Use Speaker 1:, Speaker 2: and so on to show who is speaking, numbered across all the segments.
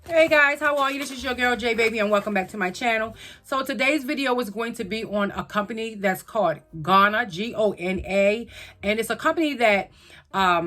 Speaker 1: Hey guys, how are you? This is your girl J Baby and welcome back to my channel. So today's video is going to be on a company that's called GONA, G-O-N-A, and it's a company that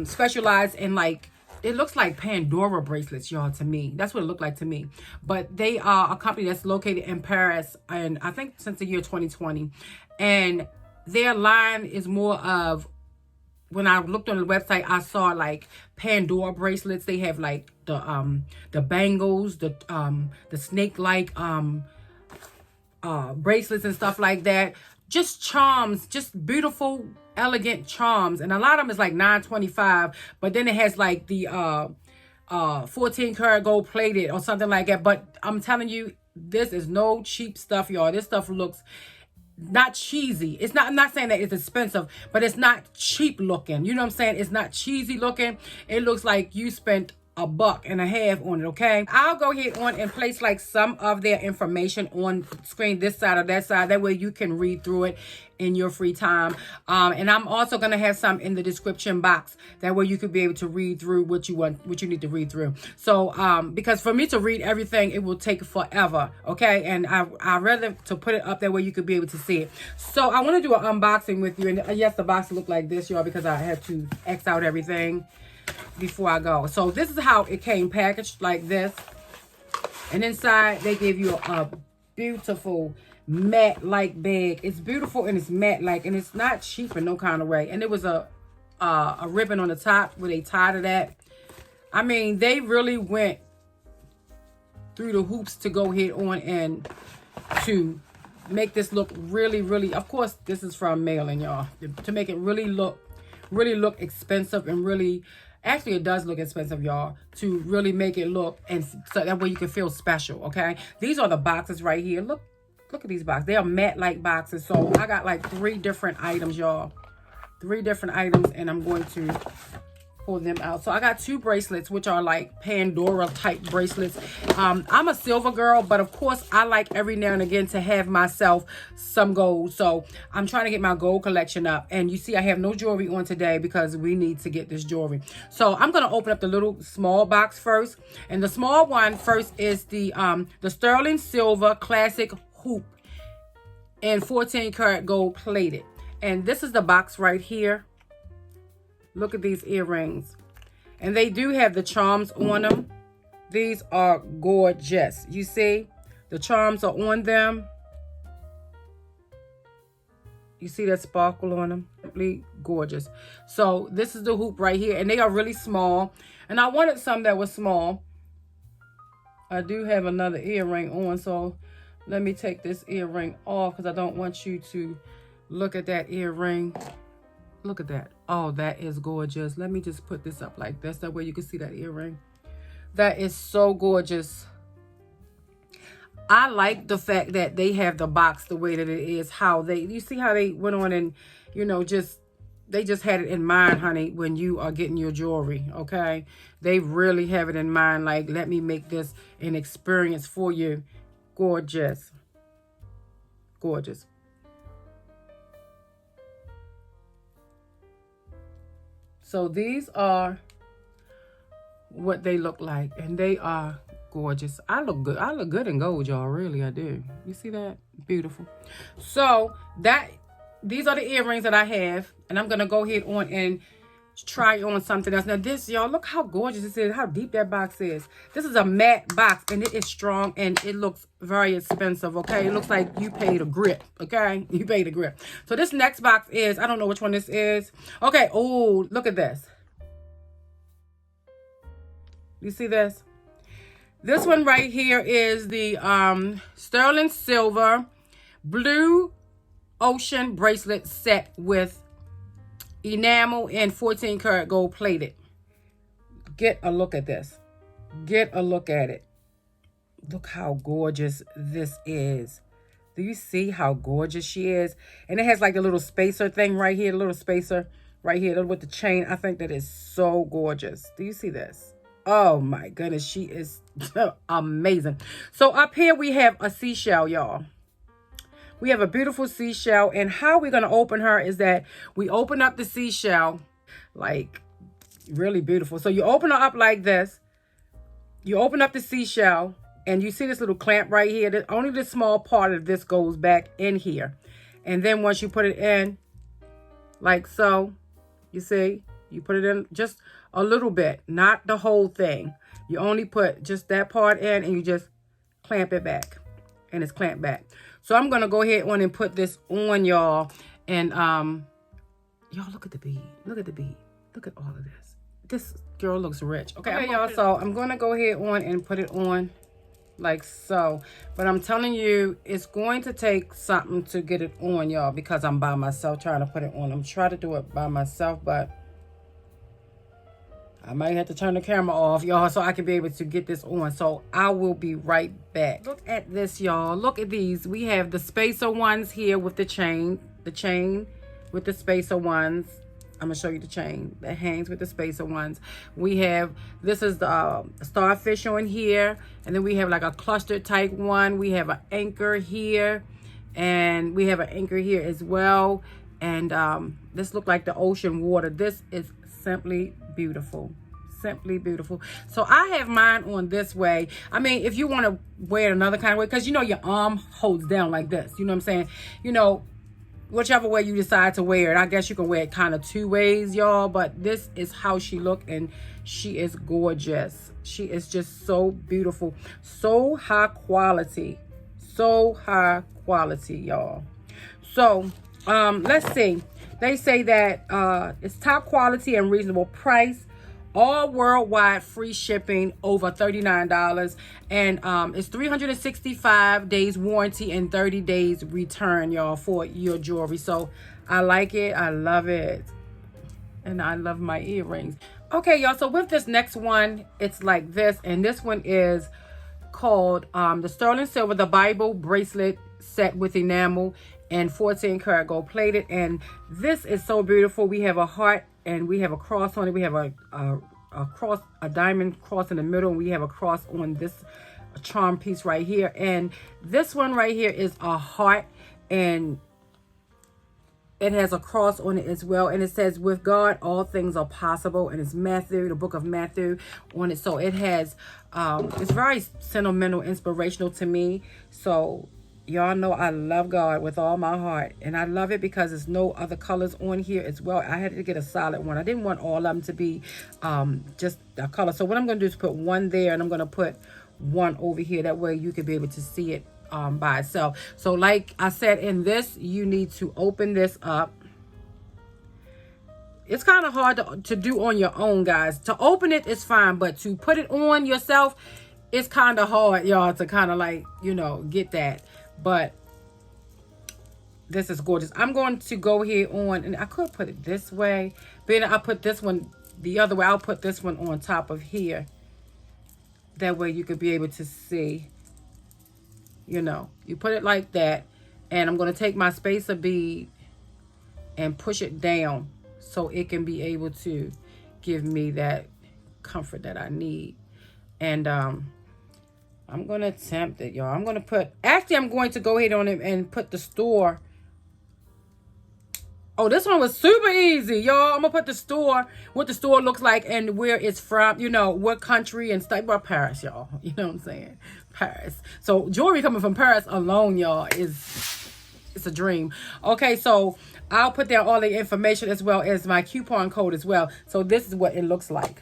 Speaker 1: specializes in, like, it looks like Pandora bracelets, y'all, to me. That's what it looked like to me. But they are a company that's located in Paris, and I think since the year 2020. And their line is more of, when I looked on the website, I saw like Pandora bracelets. They have like the bangles, the snake like bracelets and stuff like that. Just charms, just beautiful, elegant charms. And a lot of them is like $9.25, but then it has like the 14 karat gold plated or something like that. But I'm telling you, this is no cheap stuff, y'all. This stuff looks not cheesy. It's not, I'm not saying that it's expensive, but it's not cheap looking. You know what I'm saying? It's not cheesy looking. It looks like you spent $1.50 on it. Okay, I'll go ahead on and place like some of their information on screen, this side or that side, that way you can read through it in your free time. And I'm also going to have some in the description box, that way you could be able to read through what you want, what you need to read through. So because for me to read everything, it will take forever. Okay, and I rather to put it up that way you could be able to see it. So I want to do an unboxing with you, and yes, the box look like this, y'all, because I had to X out everything before I go. So this is how it came packaged, like this. And inside they give you a beautiful matte like bag. It's beautiful and it's matte like, and it's not cheap in no kind of way. And there was a ribbon on the top where they tied it at. I mean, they really went through the hoops to go ahead on and to make this look really, really, of course this is from mailing, y'all, to make it really look expensive, and really, actually it does look expensive, y'all, to really make it look, and so that way you can feel special. Okay, these are the boxes right here. Look at these boxes. They are matte like boxes. So I got like 3 different items, y'all, 3 different items, and I'm going to pull them out. So I got 2 bracelets, which are like Pandora type bracelets. I'm a silver girl, but of course I like every now and again to have myself some gold. So I'm trying to get my gold collection up, and you see I have no jewelry on today because we need to get this jewelry. So I'm going to open up the little small box first, and the small one first is the sterling silver classic hoop in 14 karat gold plated. And this is the box right here. Look at these earrings, and they do have the charms on them. These are gorgeous. You see the charms are on them. You see that sparkle on them? Really gorgeous. So this is the hoop right here, and they are really small, and I wanted some that was small. I do have another earring on, so let me take this earring off because I don't want you to look at that earring. Look at that. Oh, that is gorgeous. Let me just put this up like this. That way you can see that earring. That is so gorgeous. I like the fact that they have the box the way that it is. How they, you see how they went on and, you know, they just had it in mind, honey, when you are getting your jewelry. Okay. They really have it in mind. Like, let me make this an experience for you. Gorgeous. Gorgeous. So these are what they look like, and they are gorgeous. I look good. I look good in gold, y'all. Really, I do. You see that? Beautiful. So these are the earrings that I have, and I'm gonna go ahead on and try on something else. Now this, y'all, look how gorgeous this is, how deep that box is. This is a matte box, and it is strong, and it looks very expensive. Okay, it looks like you paid a grip. Okay, you paid a grip. So this next box is, I don't know which one this is. Okay, oh, look at this. You see this? This one right here is the sterling silver blue ocean bracelet set with enamel and 14 karat gold plated. Get a look at this. Get a look at it. Look how gorgeous this is. Do you see how gorgeous she is? And it has like a little spacer thing right here, a little spacer right here with the chain. I think that is so gorgeous. Do you see this? Oh my goodness, she is amazing. So up here we have a seashell, y'all. We have a beautiful seashell, and how we're going to open her is that we open up the seashell, like, really beautiful. So you open her up like this, You open up the seashell and you see this little clamp right here. Only the small part of this goes back in here. And then once you put it in, like so, you see, you put it in just a little bit, not the whole thing. You only put just that part in and you just clamp it back. And it's clamped back. So I'm going to go ahead on and put this on, y'all. And y'all, look at the bead. Look at the bead. Look at all of this. This girl looks rich. Okay, y'all, so I'm going to go ahead on and put it on like so. But I'm telling you, it's going to take something to get it on, y'all, because I'm by myself trying to put it on. I'm trying to do it by myself, but I might have to turn the camera off, y'all, so I can be able to get this on. So I will be right back. Look at this, y'all. Look at these. We have the spacer ones here with the chain with the spacer ones. I'm gonna show you the chain that hangs with the spacer ones. We have, this is the starfish on here, and then we have like a cluster type one. We have an anchor here, and we have an anchor here as well. And this look like the ocean water. This is simply beautiful. Simply beautiful. So I have mine on this way. I mean, if you want to wear it another kind of way, because you know your arm holds down like this, you know what I'm saying? You know, whichever way you decide to wear it. I guess you can wear it kind of two ways, y'all, but this is how she look, and she is gorgeous. She is just so beautiful, so high quality, y'all. So let's see. They say that it's top quality and reasonable price, all worldwide free shipping over $39, and it's 365 days warranty and 30 days return, y'all, for your jewelry. So I like it. I love it. And I love my earrings. Okay, y'all, so with this next one, it's like this, and this one is called the sterling silver, the Bible bracelet set with enamel and 14 karat gold plated. And this is so beautiful. We have a heart and we have a cross on it. We have a cross, a diamond cross in the middle, and we have a cross on this charm piece right here. And this one right here is a heart, and it has a cross on it as well, and it says, with God all things are possible, and it's Matthew, the book of Matthew on it. So it has it's very sentimental, inspirational to me. So y'all know I love God with all my heart, and I love it because there's no other colors on here as well. I had to get a solid one. I didn't want all of them to be just a color. So what I'm going to do is put one there, and I'm going to put one over here. That way you can be able to see it by itself. So like I said, in this, you need to open this up. It's kind of hard to do on your own, guys. To open it is fine, but to put it on yourself, it's kind of hard, y'all, to kind of like, you know, get that. But this is gorgeous. I'm going to go here on, and I could put it this way, but then I'll put this one the other way. I'll put this one on top of here. That way you could be able to see, you know, you put it like that. And I'm going to take my spacer bead and push it down so it can be able to give me that comfort that I need. And I'm going to attempt it, y'all. I'm going to put, actually, I'm going to go ahead on it and put the store. Oh, this one was super easy, y'all. I'm going to put the store, what the store looks like and where it's from, you know, what country and stuff. Well, Paris, y'all. You know what I'm saying? Paris. So jewelry coming from Paris alone, y'all, it's a dream. Okay, so I'll put down all the information as well as my coupon code as well. So this is what it looks like.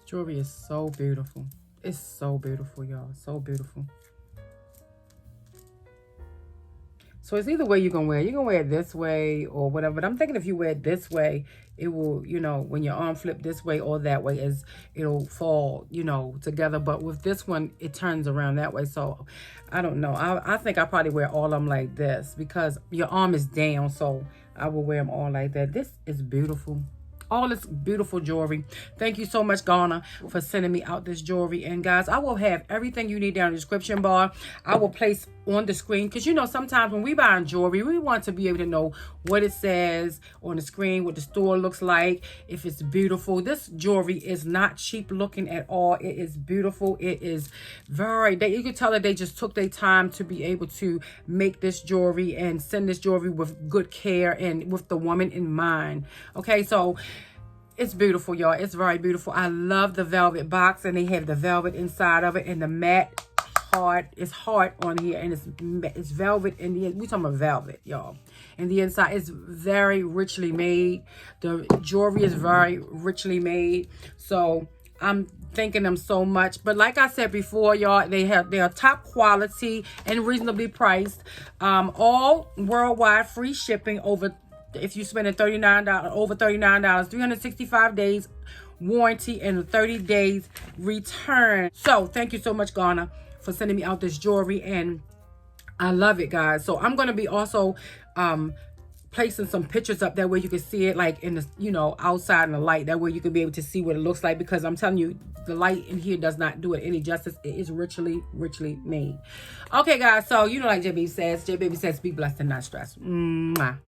Speaker 1: Jewelry is so beautiful. It's so beautiful, y'all. So beautiful. So it's either way you're going to wear it. You're going to wear it this way or whatever. But I'm thinking if you wear it this way, it will, you know, when your arm flip this way or that way, it'll fall, you know, together. But with this one, it turns around that way. So I don't know. I think I probably wear all of them like this because your arm is down. So I will wear them all like that. This is beautiful. All this beautiful jewelry. Thank you so much, GONA, for sending me out this jewelry. And guys, I will have everything you need down in the description bar. I will place on the screen, because you know sometimes when we buy jewelry, we want to be able to know what it says on the screen, what the store looks like, if it's beautiful. This jewelry is not cheap looking at all. It is beautiful. It is you can tell that they just took their time to be able to make this jewelry and send this jewelry with good care and with the woman in mind. Okay, so it's beautiful, y'all. It's very beautiful. I love the velvet box, and they have the velvet inside of it, and the matte hard. It's hard on here, and it's velvet in the end. We talking about velvet, y'all. And the inside is very richly made. The jewelry is very richly made. So I'm thanking them so much. But like I said before, y'all, they are top quality and reasonably priced. All worldwide free shipping if you spend over $39, 365 days warranty and 30 days return. So thank you so much, GONA, for sending me out this jewelry, and I love it, guys. So I'm gonna be also placing some pictures up, that way you can see it like in the, you know, outside in the light, that way you can be able to see what it looks like, because I'm telling you, the light in here does not do it any justice. It is richly made. Okay, guys, so you know, like J Baby says, be blessed and not stressed. Mwah.